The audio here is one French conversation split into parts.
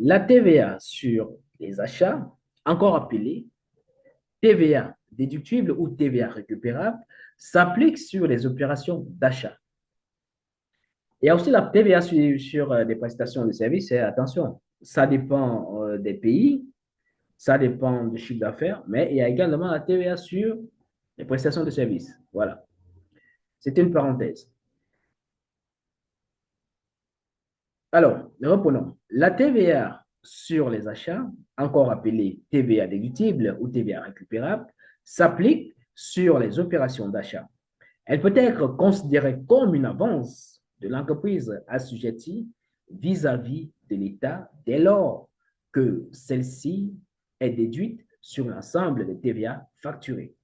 La TVA sur les achats, encore appelée TVA déductible ou TVA récupérable, s'applique sur les opérations d'achat. Il y a aussi la TVA sur des prestations de services. Et attention, ça dépend des pays, ça dépend du chiffre d'affaires, mais il y a également la TVA sur les prestations de services. Voilà. C'est une parenthèse. Alors, reprenons. La TVA sur les achats, encore appelée TVA déductible ou TVA récupérable, s'applique sur les opérations d'achat. Elle peut être considérée comme une avance de l'entreprise assujettie vis-à-vis de l'État dès lors que celle-ci est déduite sur l'ensemble des TVA facturés.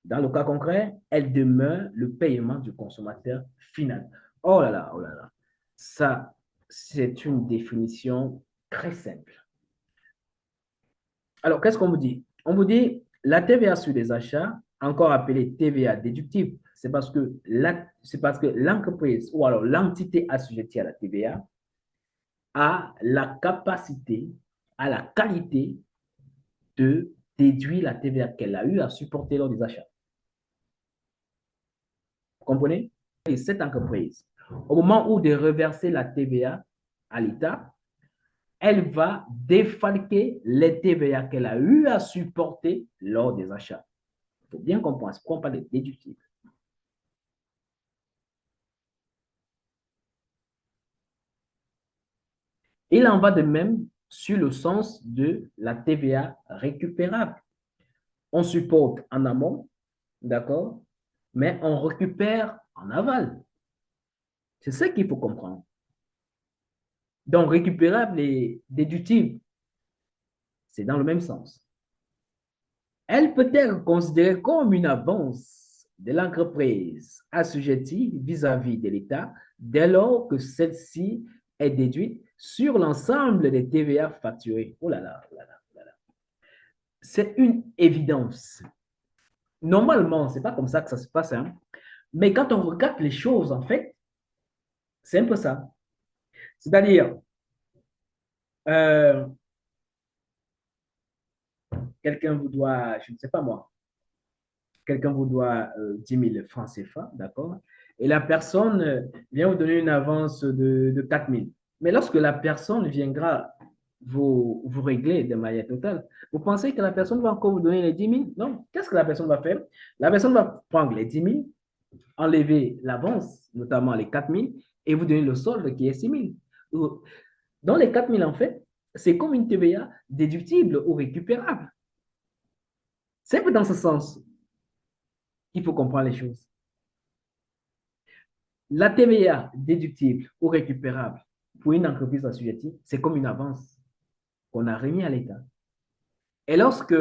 Dans le cas concret, elle demeure le paiement du consommateur final. Oh là là. Ça, c'est une définition très simple. Alors, qu'est-ce qu'on vous dit? On vous dit la TVA sur les achats, encore appelée TVA déductible, c'est parce que l'entreprise ou alors l'entité assujettie à la TVA a la capacité, a la qualité de déduire la TVA qu'elle a eu à supporter lors des achats. Vous comprenez? Et cette entreprise, au moment où de reverser la TVA à l'État, elle va défalquer les TVA qu'elle a eu à supporter lors des achats. Il faut bien comprendre, c'est qu'on parle de déductible. Il en va de même sur le sens de la TVA récupérable. On supporte en amont, d'accord, mais on récupère en aval. C'est ça qu'il faut comprendre. Donc, récupérable et déductible, c'est dans le même sens. Elle peut être considérée comme une avance de l'entreprise assujettie vis-à-vis de l'État dès lors que celle-ci est déduite sur l'ensemble des TVA facturés. Oh là là, oh là là, oh là là. C'est une évidence. Normalement, ce n'est pas comme ça que ça se passe, hein? Mais quand on regarde les choses, en fait, c'est un peu ça. C'est-à-dire, euh, quelqu'un vous doit, je ne sais pas moi, quelqu'un vous doit 10 000 francs CFA, d'accord? Et la personne vient vous donner une avance de 4 000. Mais lorsque la personne viendra vous régler de manière totale, vous pensez que la personne va encore vous donner les 10 000? Non. Qu'est-ce que la personne va faire? La personne va prendre les 10 000, enlever l'avance, notamment les 4 000, et vous donner le solde qui est 6 000. Dans les 4 000, en fait, c'est comme une TVA déductible ou récupérable. C'est un peu dans ce sens qu'il faut comprendre les choses. La TVA déductible ou récupérable pour une entreprise assujettie, c'est comme une avance qu'on a remis à l'État. Et lorsque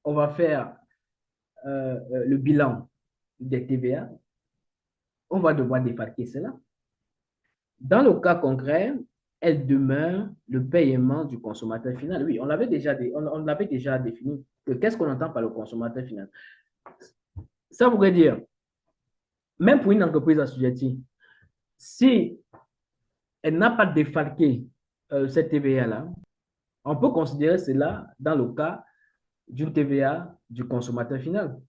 on va faire le bilan des TVA, on va devoir défalquer cela. Dans le cas concret, elle demeure le paiement du consommateur final. Oui, on l'avait déjà défini. Qu'est-ce qu'on entend par le consommateur final? Ça voudrait dire, même pour une entreprise assujettie, si elle n'a pas défalqué cette TVA-là, on peut considérer cela dans le cas d'une TVA du consommateur final.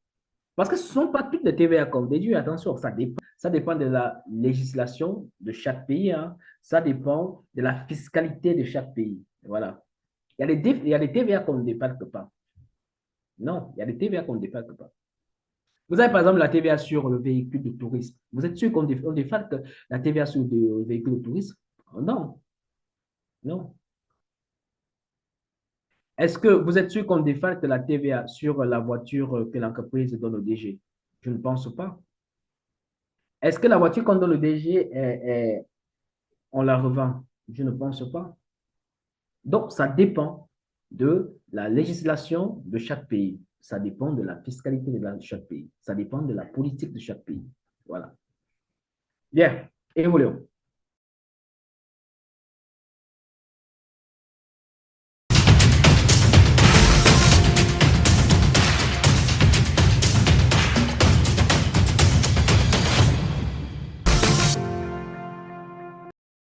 Parce que ce ne sont pas toutes les TVA qu'on déduit, attention, ça dépend de la législation de chaque pays, hein. Ça dépend de la fiscalité de chaque pays. Voilà. Il y a des TVA qu'on ne défalque pas. Non, il y a des TVA qu'on ne défalque pas. Vous avez par exemple la TVA sur le véhicule de tourisme. Vous êtes sûr qu'on défalque la TVA sur le véhicule de tourisme? Non, non. Est-ce que vous êtes sûr qu'on défalque la TVA sur la voiture que l'entreprise donne au DG? Je ne pense pas. Est-ce que la voiture qu'on donne au DG, on la revend? Je ne pense pas. Donc, ça dépend de la législation de chaque pays. Ça dépend de la fiscalité de chaque pays. Ça dépend de la politique de chaque pays. Voilà. Bien, évoluons.